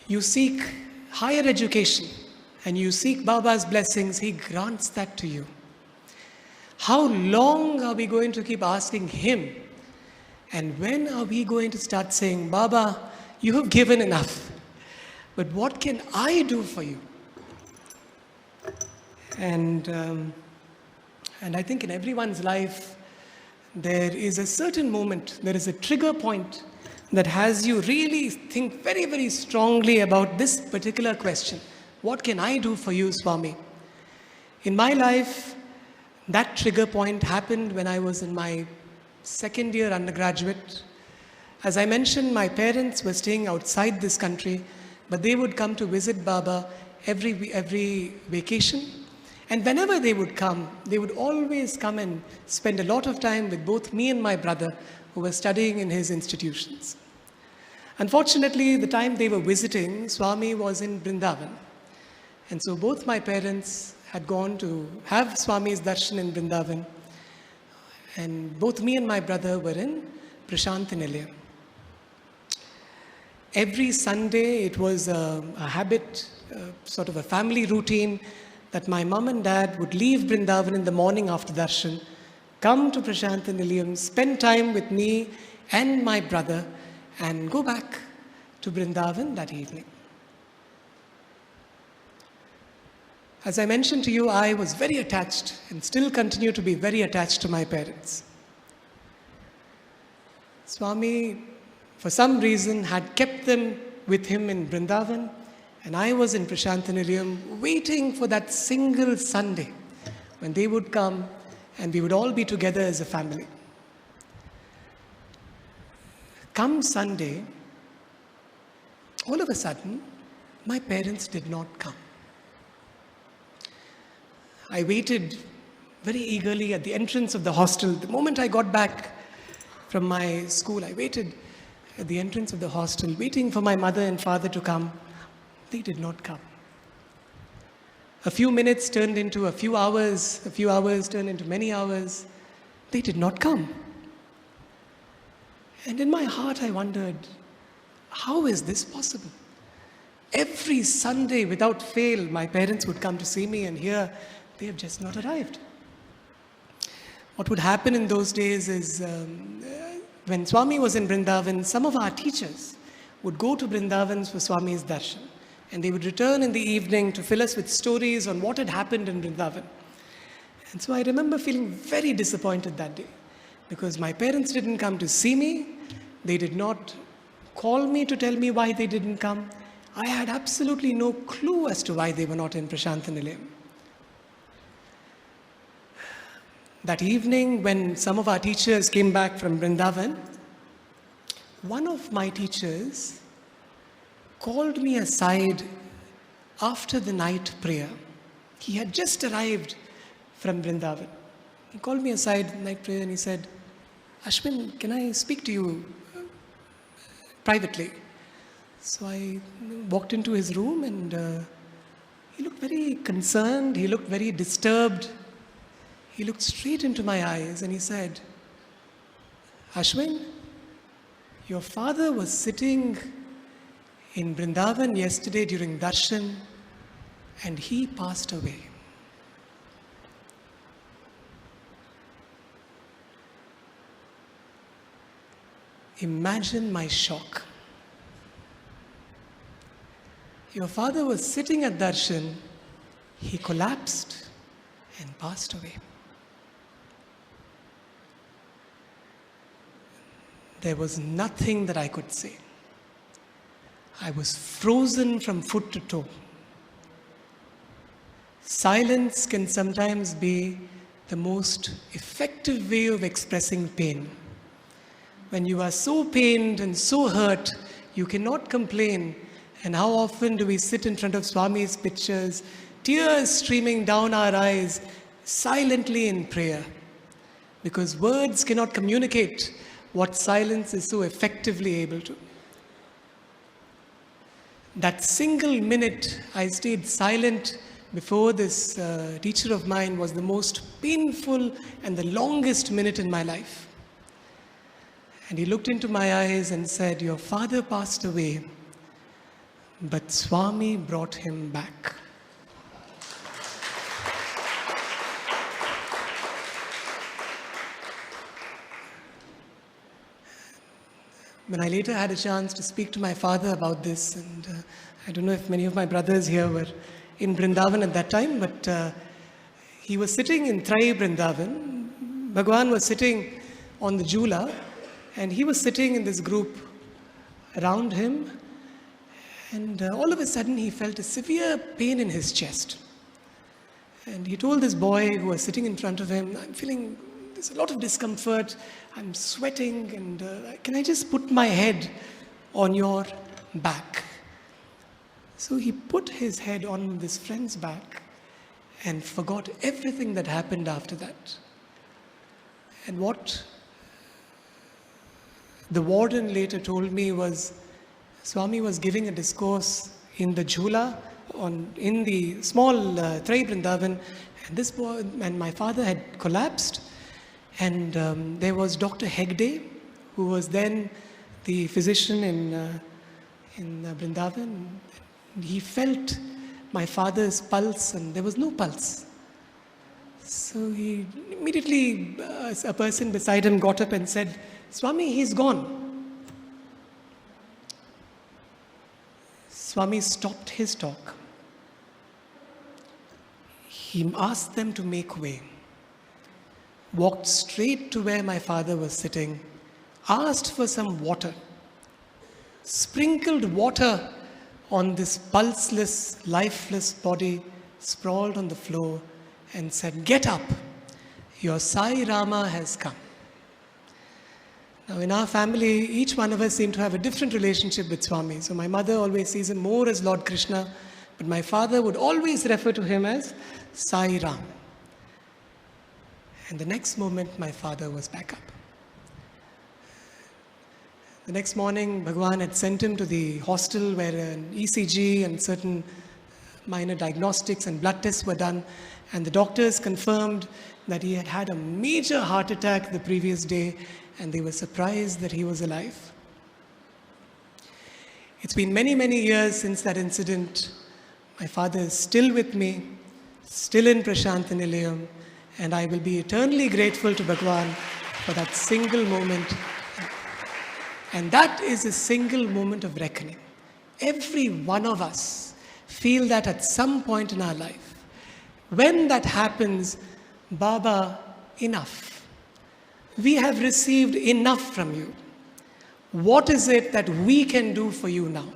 you seek higher education and you seek Baba's blessings, he grants that to you. How long are we going to keep asking him? And when are we going to start saying, Baba, you have given enough, but what can I do for you? And I think in everyone's life, there is a certain moment, there is a trigger point that has you really think very, very strongly about this particular question. What can I do for you, Swami? In my life, that trigger point happened when I was in my second year undergraduate. As I mentioned, my parents were staying outside this country, but they would come to visit Baba every vacation. And whenever they would come, they would always come and spend a lot of time with both me and my brother, who were studying in his institutions. Unfortunately, the time they were visiting, Swami was in Vrindavan. And so both my parents had gone to have Swami's darshan in Vrindavan. And both me and my brother were in Prashanthi Nilayam. Every Sunday, it was a habit, sort of a family routine, that my mom and dad would leave Vrindavan in the morning after darshan, come to Prashanthi Nilayam, spend time with me and my brother, and go back to Vrindavan that evening. As I mentioned to you, I was very attached and still continue to be very attached to my parents. Swami, for some reason, had kept them with him in Vrindavan, and I was in Prashanthi Nilayam waiting for that single Sunday when they would come and we would all be together as a family. Come Sunday, all of a sudden, my parents did not come. I waited very eagerly at the entrance of the hostel. The moment I got back from my school, I waited at the entrance of the hostel, waiting for my mother and father to come. They did not come. A few minutes turned into a few hours turned into many hours. They did not come. And in my heart, I wondered, how is this possible? Every Sunday, without fail, my parents would come to see me, and here they have just not arrived. What would happen in those days is, when Swami was in Vrindavan, some of our teachers would go to Vrindavan for Swami's darshan. And they would return in the evening to fill us with stories on what had happened in Vrindavan. And so I remember feeling very disappointed that day, because my parents didn't come to see me. They did not call me to tell me why they didn't come. I had absolutely no clue as to why they were not in Prashanthi Nilayam. That evening, when some of our teachers came back from Vrindavan, one of my teachers called me aside after the night prayer. He had just arrived from Vrindavan. He called me aside at night prayer and he said, Ashwin, can I speak to you privately? So I walked into his room and he looked very concerned. He looked very disturbed. He looked straight into my eyes and he said, Ashwin, your father was sitting in Vrindavan yesterday during darshan, and he passed away. Imagine my shock. Your father was sitting at darshan, he collapsed and passed away. There was nothing that I could say. I was frozen from foot to toe. Silence can sometimes be the most effective way of expressing pain. When you are so pained and so hurt, you cannot complain. And how often do we sit in front of Swami's pictures, tears streaming down our eyes, silently in prayer? Because words cannot communicate what silence is so effectively able to. That single minute I stayed silent before this teacher of mine was the most painful and the longest minute in my life. And he looked into my eyes and said, your father passed away, but Swami brought him back. When I later had a chance to speak to my father about this, and I don't know if many of my brothers here were in Vrindavan at that time, but he was sitting in Trai Vrindavan. Bhagwan was sitting on the Jhula, and he was sitting in this group around him, and all of a sudden he felt a severe pain in his chest. And he told this boy who was sitting in front of him, I'm feeling, there's a lot of discomfort, I'm sweating, and can I just put my head on your back? So he put his head on this friend's back and forgot everything that happened after that. And what the warden later told me was, Swami was giving a discourse in the Jhula, in the small Trai Vrindavan, and this boy and my father had collapsed. And there was Dr. Hegde, who was then the physician in Vrindavan. He felt my father's pulse, and there was no pulse. So he immediately, a person beside him got up and said, Swami, he's gone. Swami stopped his talk. He asked them to make way, walked straight to where my father was sitting, asked for some water, sprinkled water on this pulseless, lifeless body sprawled on the floor, and said, get up, your Sai Rama has come. Now in our family, each one of us seem to have a different relationship with Swami. So my mother always sees him more as Lord Krishna, but my father would always refer to him as Sai Ram. And the next moment, my father was back up. The next morning, Bhagwan had sent him to the hostel where an ECG and certain minor diagnostics and blood tests were done. And the doctors confirmed that he had had a major heart attack the previous day, and they were surprised that he was alive. It's been many, many years since that incident. My father is still with me, still in Prashanta Nilayam, and I will be eternally grateful to Bhagwan for that single moment. And that is a single moment of reckoning. Every one of us feel that at some point in our life. When that happens, Baba, enough. We have received enough from you. What is it that we can do for you now?